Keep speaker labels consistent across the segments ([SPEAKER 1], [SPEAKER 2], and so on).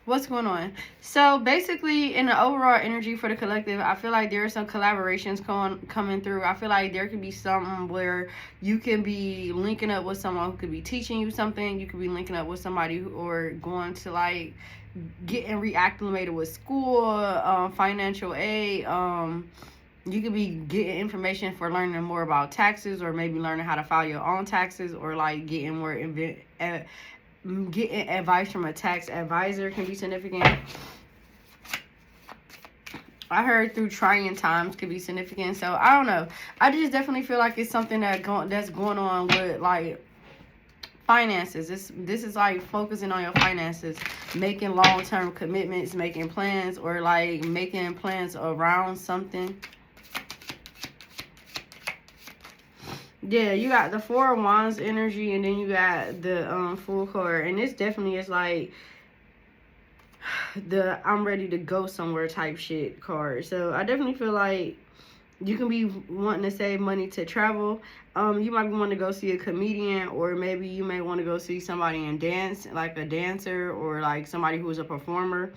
[SPEAKER 1] What's going on? So basically, in the overall energy for the collective, I feel like there are some collaborations coming through. I feel like there could be something where you can be linking up with someone who could be teaching you something. You could be linking up with somebody or going to like getting reacclimated with school, financial aid. You could be getting information for learning more about taxes, or maybe learning how to file your own taxes, or like getting more getting advice from a tax advisor can be significant. I heard through trying times could be significant. So I don't know. I just definitely feel like it's something that's going on with like finances. This is like focusing on your finances, making long-term commitments, making plans, or like making plans around something. Yeah, you got the Four of Wands energy, and then you got the Fool card, and this definitely is like the I'm ready to go somewhere type shit card. So I definitely feel like you can be wanting to save money to travel. You might be wanting to go see a comedian, or maybe you may want to go see somebody in dance, like a dancer, or like somebody who's a performer.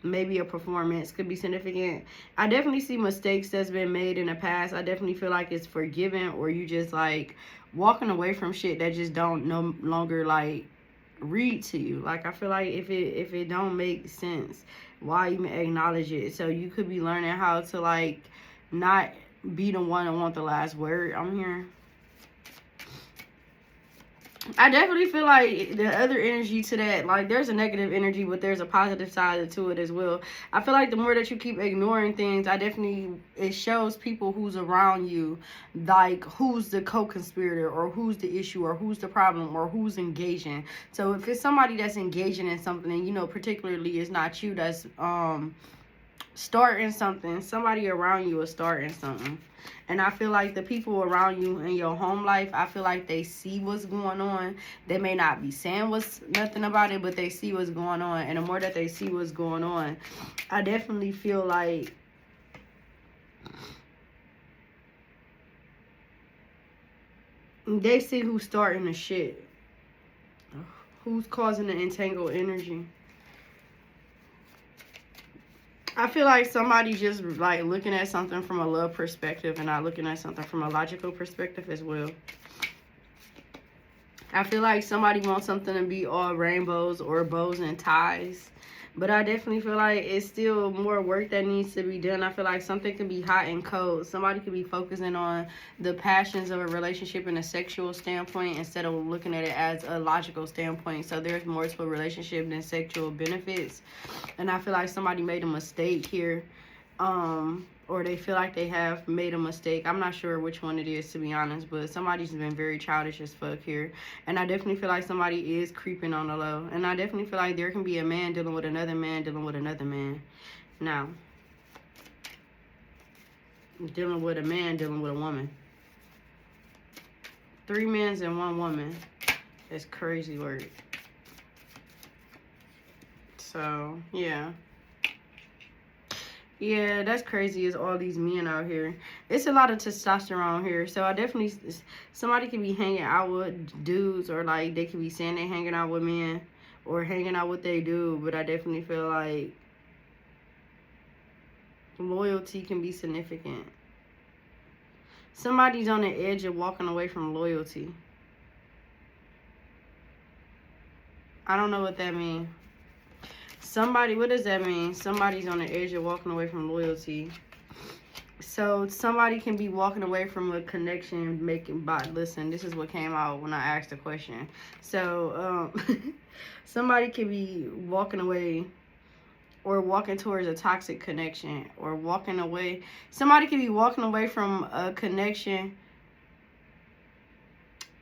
[SPEAKER 1] Maybe a performance could be significant. I definitely see mistakes that's been made in the past. I definitely feel like it's forgiven, or you just like walking away from shit that just don't no longer like read to you. Like I feel like if it don't make sense, why even acknowledge it? So you could be learning how to like not be the one that want the last word. I'm here. I definitely feel like the other energy to that, like there's a negative energy, but there's a positive side to it as well. I feel like the more that you keep ignoring things, it shows people who's around you, like who's the co-conspirator, or who's the issue, or who's the problem, or who's engaging. So if it's somebody that's engaging in something, and you know, particularly it's not you that's starting something, somebody around you is starting something. And I feel like the people around you in your home life, I feel like they see what's going on. They may not be saying nothing about it, but they see what's going on. And the more that they see what's going on, I definitely feel like they see who's starting the shit, who's causing the entangled energy. I feel like somebody just like looking at something from a love perspective and not looking at something from a logical perspective as well. I feel like somebody wants something to be all rainbows or bows and ties. But I definitely feel like it's still more work that needs to be done. I feel like something can be hot and cold. Somebody could be focusing on the passions of a relationship in a sexual standpoint instead of looking at it as a logical standpoint. So there's more to a relationship than sexual benefits. And I feel like somebody made a mistake here. Or they feel like they have made a mistake. I'm not sure which one it is, to be honest, but somebody's been very childish as fuck here. And I definitely feel like somebody is creeping on the low. And I definitely feel like there can be a man dealing with another man dealing with another man. Now, dealing with a man dealing with a woman. 3 men and 1 woman. That's crazy work. So, yeah. Yeah, that's crazy. Is all these men out here. It's a lot of testosterone here. So I definitely, somebody can be hanging out with dudes, or like they can be saying they hanging out with men or hanging out with they do. But I definitely feel like loyalty can be significant. Somebody's on the edge of walking away from loyalty. I don't know what that means. What does that mean? Somebody's on the edge of walking away from loyalty. So somebody can be walking away from a connection, listen, this is what came out when I asked the question. So somebody can be walking away, or walking towards a toxic connection, or walking away. Somebody can be walking away from a connection,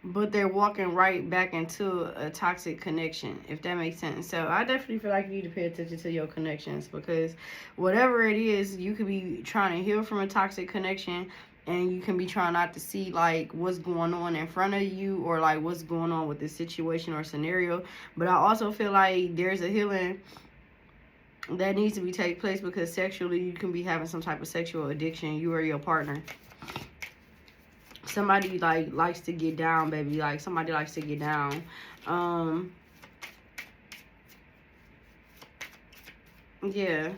[SPEAKER 1] but they're walking right back into a toxic connection, if that makes sense. So I definitely feel like you need to pay attention to your connections, because whatever it is, you could be trying to heal from a toxic connection, and you can be trying not to see like what's going on in front of you, or like what's going on with this situation or scenario. But I also feel like there's a healing that needs to be take place, because sexually you can be having some type of sexual addiction, you or your partner. Somebody like likes to get down, baby. Like somebody likes to get down. Yeah.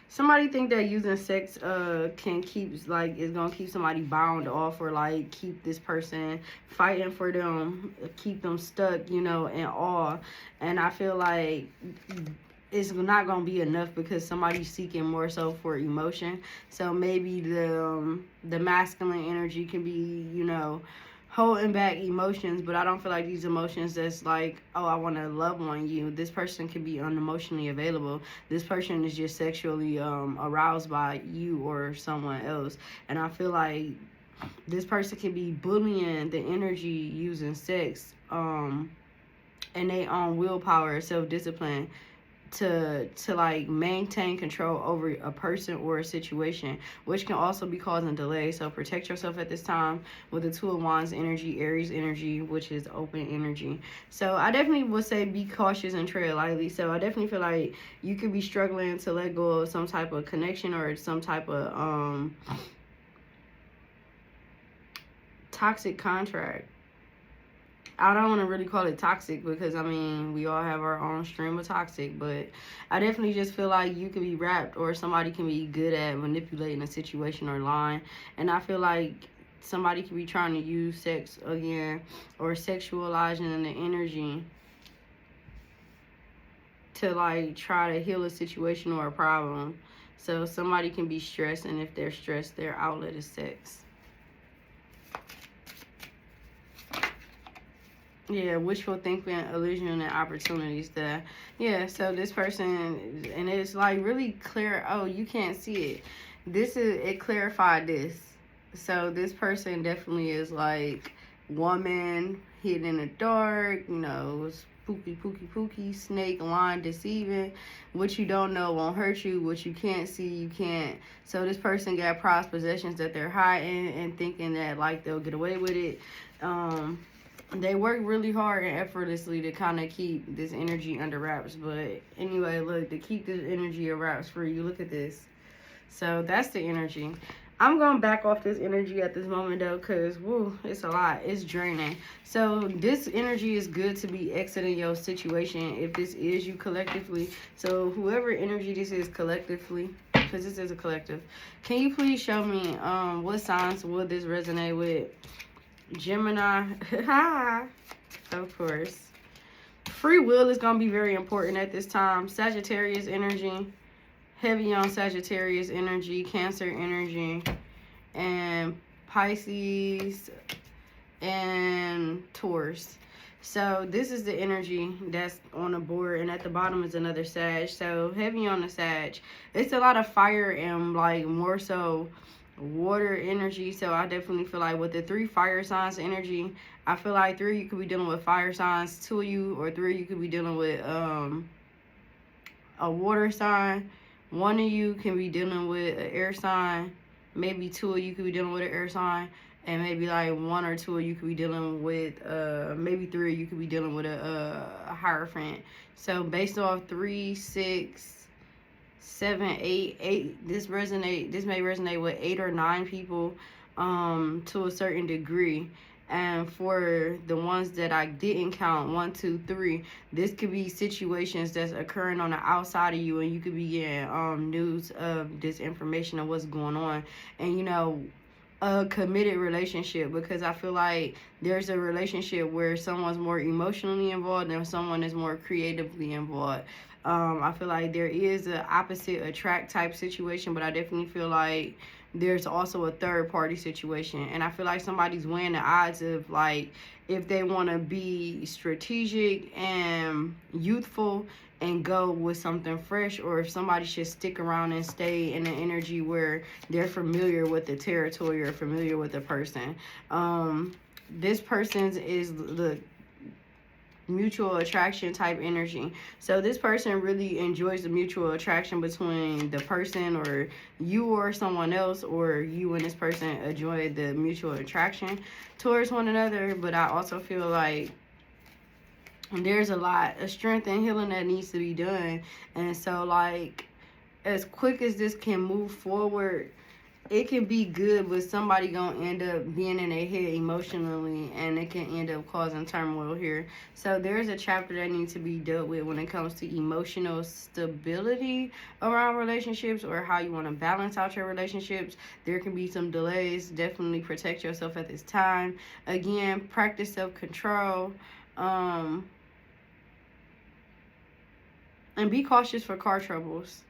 [SPEAKER 1] Somebody think that using sex can keep, like, is gonna keep somebody bound off, or like keep this person fighting for them, keep them stuck, you know, in awe. And I feel like it's not gonna be enough, because somebody's seeking more so for emotion. So maybe the masculine energy can be, you know, holding back emotions, but I don't feel like these emotions that's like, oh, I want to love on you. This person can be unemotionally available. This person is just sexually aroused by you or someone else. And I feel like this person can be bullying the energy using sex, and they own willpower, self-discipline, to like maintain control over a person or a situation, which can also be causing delay. So protect yourself at this time with the Two of Wands energy, Aries energy, which is open energy. So I definitely would say be cautious and tread lightly. So I definitely feel like you could be struggling to let go of some type of connection or some type of toxic contract. I don't want to really call it toxic, because I mean, we all have our own stream of toxic, but I definitely just feel like you can be wrapped, or somebody can be good at manipulating a situation or lying. And I feel like somebody could be trying to use sex again, or sexualizing the energy to like try to heal a situation or a problem. So somebody can be stressed, and if they're stressed, their outlet is sex. Yeah, wishful thinking, illusion, and opportunities there. Yeah, so this person, and it's like really clear. Oh, you can't see it. It clarified this. So this person definitely is like woman hidden in the dark, you know, spooky, pooky, pooky, snake, line, deceiving. What you don't know won't hurt you. What you can't see, you can't. So this person got prized possessions that they're hiding and thinking that like they'll get away with it. They work really hard and effortlessly to kind of keep this energy under wraps. But anyway, look, to keep this energy under wraps for you, look at this. So that's the energy. I'm going to back off this energy at this moment, though, because, woo, it's a lot. It's draining. So this energy is good to be exiting your situation if this is you collectively. So whoever energy this is collectively, because this is a collective, can you please show me what signs would this resonate with? Gemini, of course. Free will is going to be very important at this time. Sagittarius energy, heavy on Sagittarius energy, Cancer energy, and Pisces and Taurus. So this is the energy that's on the board, and at the bottom is another Sag. So heavy on the Sag. It's a lot of fire and like more so water energy. So I definitely feel like with the 3 fire signs energy, I feel like 3 you could be dealing with fire signs, 2 of you or 3 you could be dealing with a water sign, 1 of you can be dealing with an air sign, maybe 2 of you could be dealing with an air sign, and maybe like 1 or 2 of you could be dealing with maybe 3 of you could be dealing with a Hierophant. So based off 3, 6, 7, 8, this may resonate with 8 or 9 people to a certain degree. And for the ones that I didn't count, 1, 2, 3, this could be situations that's occurring on the outside of you, and you could be getting news of this information of what's going on. And you know, a committed relationship, because I feel like there's a relationship where someone's more emotionally involved and someone is more creatively involved. I feel like there is an opposite attract type situation, but I definitely feel like there's also a third party situation. And I feel like somebody's weighing the odds of like if they want to be strategic and youthful and go with something fresh, or if somebody should stick around and stay in an energy where they're familiar with the territory or familiar with the person. This person's is the mutual attraction type energy. So this person really enjoys the mutual attraction between the person or you or someone else, or you and this person enjoy the mutual attraction towards one another. But I also feel like there's a lot of strength and healing that needs to be done. And so like as quick as this can move forward, it can be good, but somebody gonna end up being in their head emotionally, and it can end up causing turmoil here. So there's a chapter that needs to be dealt with when it comes to emotional stability around relationships, or how you want to balance out your relationships. There can be some delays. Definitely protect yourself at this time. Again, practice self-control. And be cautious for car troubles.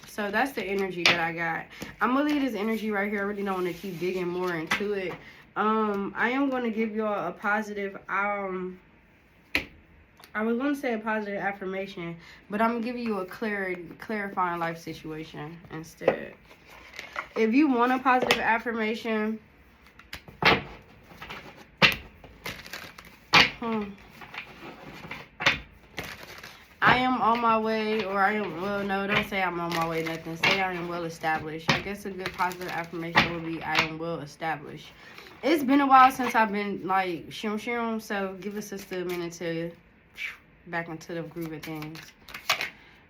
[SPEAKER 1] So that's the energy that I got. I'm gonna leave this energy right here. I really don't want to keep digging more into it. I am gonna give y'all a positive. I was gonna say a positive affirmation, but I'm gonna give you a clarifying life situation instead. If you want a positive affirmation, I am on my way, or I am, well, no, don't say I'm on my way, nothing. Say I am well established. I guess a good positive affirmation would be I am well established. It's been a while since I've been, like, shum, so give us just a minute to back into the groove of things.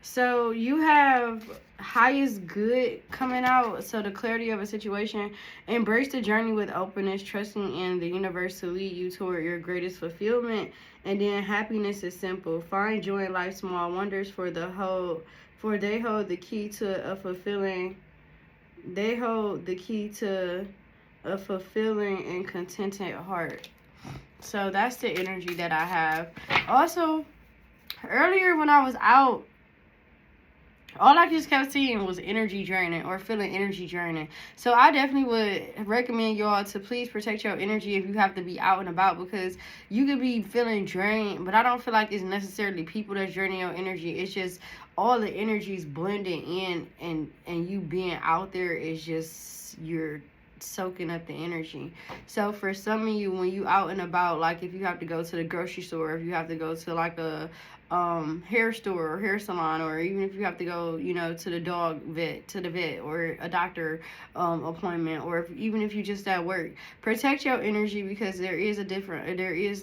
[SPEAKER 1] So you have highest good coming out. So the clarity of a situation. Embrace the journey with openness, trusting in the universe to lead you toward your greatest fulfillment. And then happiness is simple. Find joy in life's small wonders, for they hold the key to a fulfilling. They hold the key to a fulfilling and contented heart. So that's the energy that I have. Also, earlier when I was out, all I just kept seeing was energy draining, or feeling energy draining. So I definitely would recommend y'all to please protect your energy if you have to be out and about, because you could be feeling drained, but I don't feel like it's necessarily people that's draining your energy. It's just all the energies blending in, and you being out there is just, you're soaking up the energy. So for some of you, when you out and about, like if you have to go to the grocery store, if you have to go to like a hair store or hair salon, or even if you have to go, to the vet, or a doctor appointment, or even if you just at work, protect your energy, because there is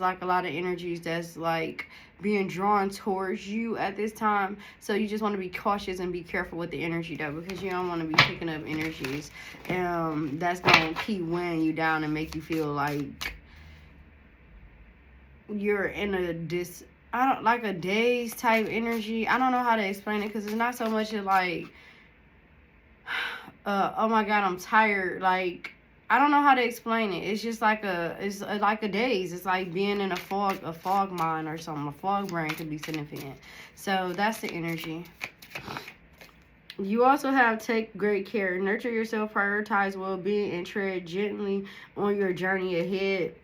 [SPEAKER 1] like a lot of energies that's like being drawn towards you at this time. So you just want to be cautious and be careful with the energy though, because you don't want to be picking up energies that's gonna keep weighing you down and make you feel like you're in a daze type energy. I don't know how to explain it, because it's not so much like oh my god, I'm tired. Like, I don't know how to explain it. It's just like it's like a daze. It's like being in a fog mind or something. A fog brain could be significant. So that's the energy. You also have take great care. Nurture yourself, prioritize well-being, and tread gently on your journey ahead.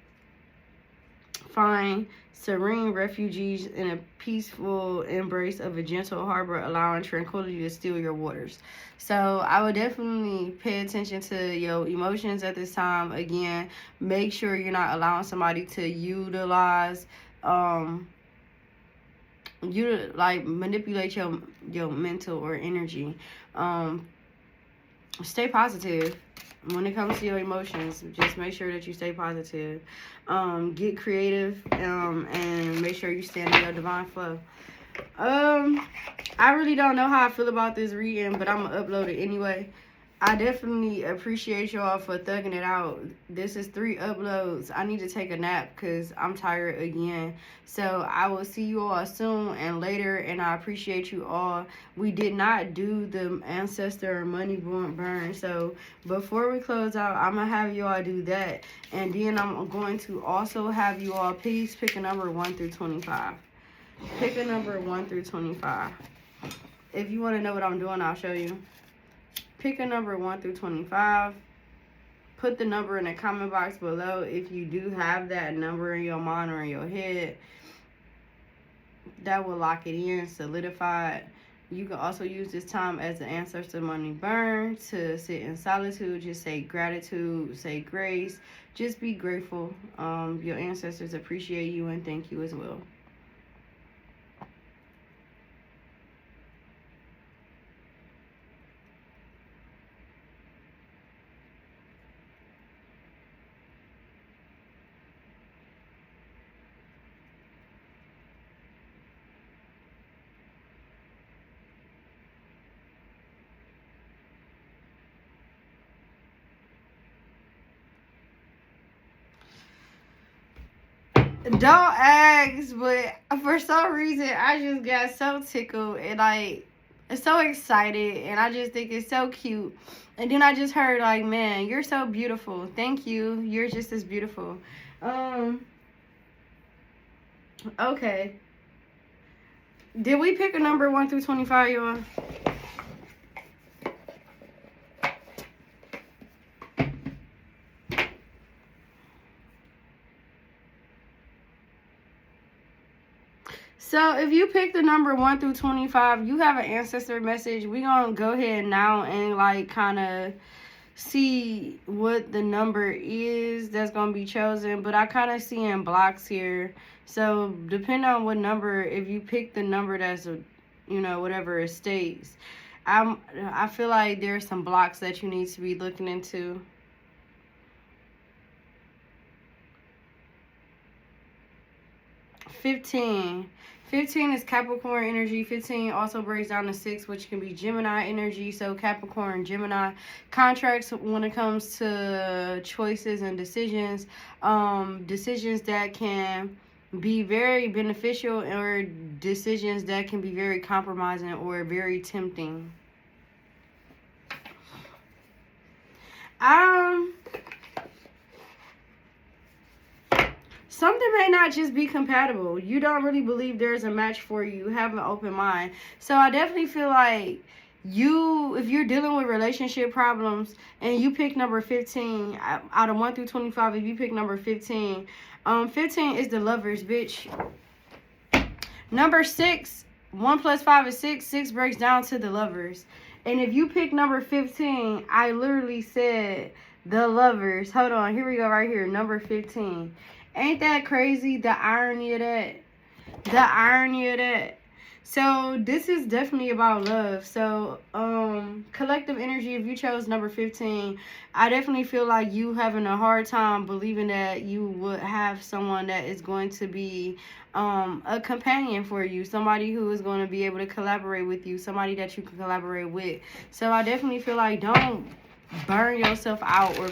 [SPEAKER 1] Find serene refuges in a peaceful embrace of a gentle harbor, allowing tranquility to still your waters. So I would definitely pay attention to your emotions at this time. Again, make sure you're not allowing somebody to utilize you like manipulate your mental or energy. Stay positive when it comes to your emotions. Just make sure that you stay positive. Get creative, and make sure you stand in your divine flow. I really don't know how I feel about this reading, but I'm gonna upload it anyway. I definitely appreciate y'all for thugging it out. This is 3 uploads. I need to take a nap because I'm tired again. So I will see you all soon and later, and I appreciate you all. We did not do the ancestor money burn. So before we close out, I'm going to have you all do that. And then I'm going to also have you all please pick a number 1 through 25. Pick a number 1 through 25. If you want to know what I'm doing, I'll show you. Pick a number 1 through 25. Put the number in the comment box below if you do have that number in your mind or in your head. That will lock it in, solidify it. You can also use this time as an ancestor money burn to sit in solitude. Just say gratitude, say grace. Just be grateful. Your ancestors appreciate you and thank you as well. Don't ask, but for some reason I just got so tickled and like so excited, and I just think it's so cute. And then I just heard like, man, you're so beautiful. Thank you. You're just as beautiful. Okay. Did we pick a number 1 through 25, y'all? So if you pick the number 1 through 25, you have an ancestor message. We're going to go ahead now and like kind of see what the number is that's going to be chosen. But I kind of see in blocks here. So depending on what number, if you pick the number that's, whatever it states, I feel like there's some blocks that you need to be looking into. 15. 15 is Capricorn energy. 15 also breaks down to 6, which can be Gemini energy. So Capricorn, Gemini contracts when it comes to choices and decisions. Decisions that can be very beneficial or decisions that can be very compromising or very tempting. Something may not just be compatible. You don't really believe there's a match for you. You have an open mind. So I definitely feel like if you're dealing with relationship problems and you pick number 15, out of 1 through 25, if you pick number 15, 15 is the Lovers, bitch. Number 6, 1 plus 5 is 6. 6 breaks down to the Lovers. And if you pick number 15, I literally said the Lovers. Hold on, here we go right here, number 15. Ain't that crazy? The irony of that. The irony of that. So this is definitely about love. So collective energy, if you chose number 15, I definitely feel like you having a hard time believing that you would have someone that is going to be a companion for you, somebody who is going to be able to collaborate with you, somebody that you can collaborate with. So I definitely feel like don't burn yourself out or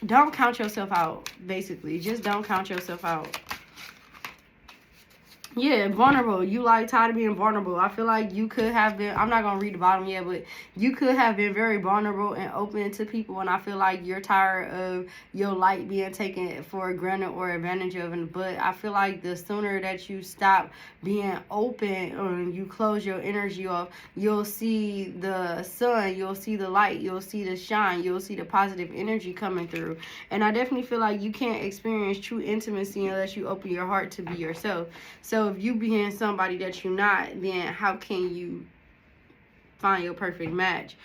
[SPEAKER 1] don't count yourself out, basically. Just don't count yourself out. Yeah, vulnerable. You like tired of being vulnerable. I feel like you could have been, I'm not going to read the bottom yet, but you could have been very vulnerable and open to people. And I feel like you're tired of your light being taken for granted or advantage of. But I feel like the sooner that you stop being open or you close your energy off, you'll see the sun, you'll see the light, you'll see the shine, you'll see the positive energy coming through. And I definitely feel like you can't experience true intimacy unless you open your heart to be yourself. So if you being somebody that you're not, then how can you find your perfect match?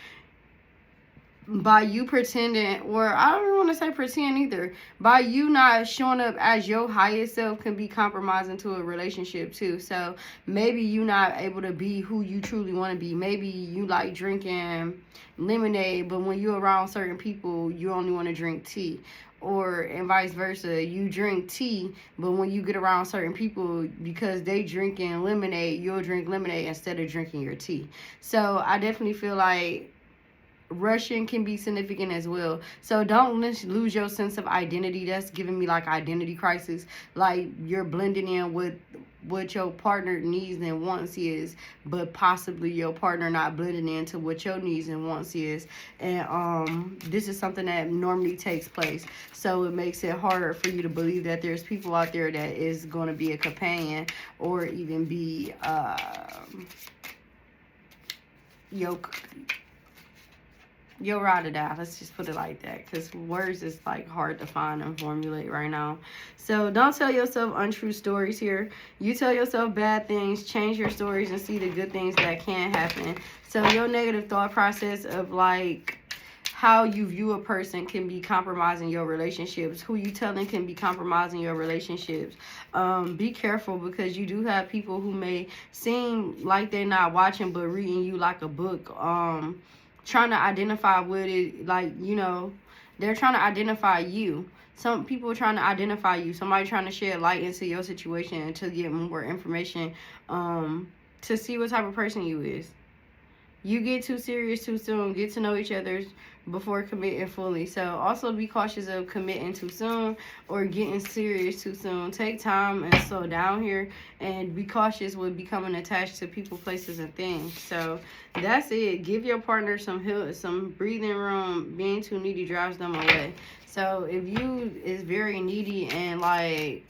[SPEAKER 1] By you pretending, or I don't want to say pretend either, by you not showing up as your highest self can be compromising to a relationship too. So maybe you not able to be who you truly want to be. Maybe you like drinking lemonade, but when you're around certain people, you only want to drink tea. Or and vice versa, you drink tea, but when you get around certain people, because they drinking lemonade, you'll drink lemonade instead of drinking your tea. So I definitely feel like rushing can be significant as well. So don't lose your sense of identity. That's giving me like identity crisis. Like you're blending in with what your partner needs and wants is, but possibly your partner not blending into what your needs and wants is. And this is something that normally takes place. So it makes it harder for you to believe that there's people out there that is going to be a companion or even be your ride or die. Let's just put it like that, because words is like hard to find and formulate right now. So don't tell yourself untrue stories here. You tell yourself bad things, change your stories and see the good things that can happen. So your negative thought process of like how you view a person can be compromising your relationships. Who you telling can be compromising your relationships. Be careful, because you do have people who may seem like they're not watching but reading you like a book. Trying to identify what it, like, they're trying to identify you. Some people are trying to identify you. Somebody trying to shed light into your situation to get more information, to see what type of person you is. you get too serious too soon. Get to know each other before committing fully. So also be cautious of committing too soon or getting serious too soon. Take time and slow down here, and be cautious with becoming attached to people, places, and things. So that's it. Give your partner some breathing room. Being too needy drives them away. So if you is very needy and like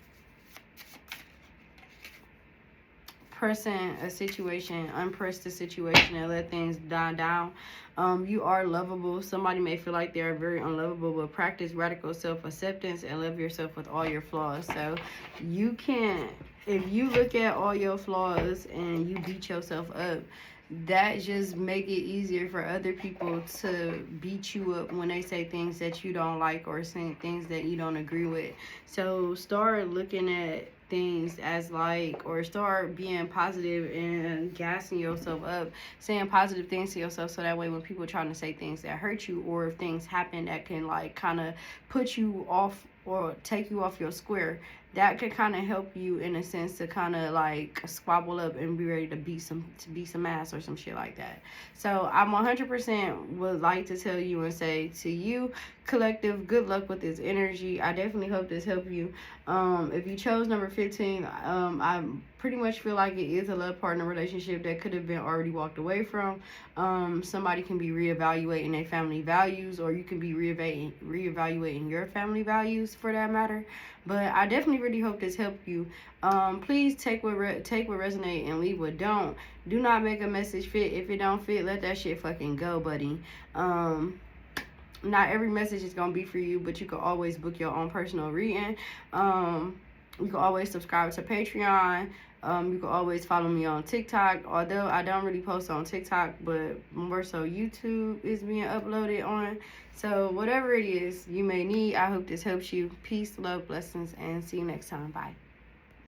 [SPEAKER 1] pressing a situation, unpress the situation and let things die down. You are lovable. Somebody may feel like they are very unlovable, but practice radical self-acceptance and love yourself with all your flaws. So you can't, if you look at all your flaws and you beat yourself up, that just make it easier for other people to beat you up when they say things that you don't like or saying things that you don't agree with. So start looking at things as like, or start being positive and gassing yourself up, saying positive things to yourself, so that way when people are trying to say things that hurt you, or if things happen that can like kind of put you off or take you off your square, that could kind of help you in a sense to kind of like squabble up and be ready to beat some ass or some shit like that. So I'm 100% would like to tell you and say to you, collective, good luck with this energy. I definitely hope this helped you. If you chose number 15, I pretty much feel like it is a love partner relationship that could have been already walked away from. Somebody can be reevaluating their family values, or you can be reevaluating your family values for that matter. But I definitely really hope this helped you. Please take what resonate and leave what don't. Do not make a message fit. If it don't fit, let that shit fucking go, buddy. Not every message is gonna be for you, but you can always book your own personal reading. You can always subscribe to Patreon. You can always follow me on TikTok, although I don't really post on TikTok, but more so YouTube is being uploaded on. So whatever it is you may need, I hope this helps you. Peace, love, blessings, and see you next time. Bye.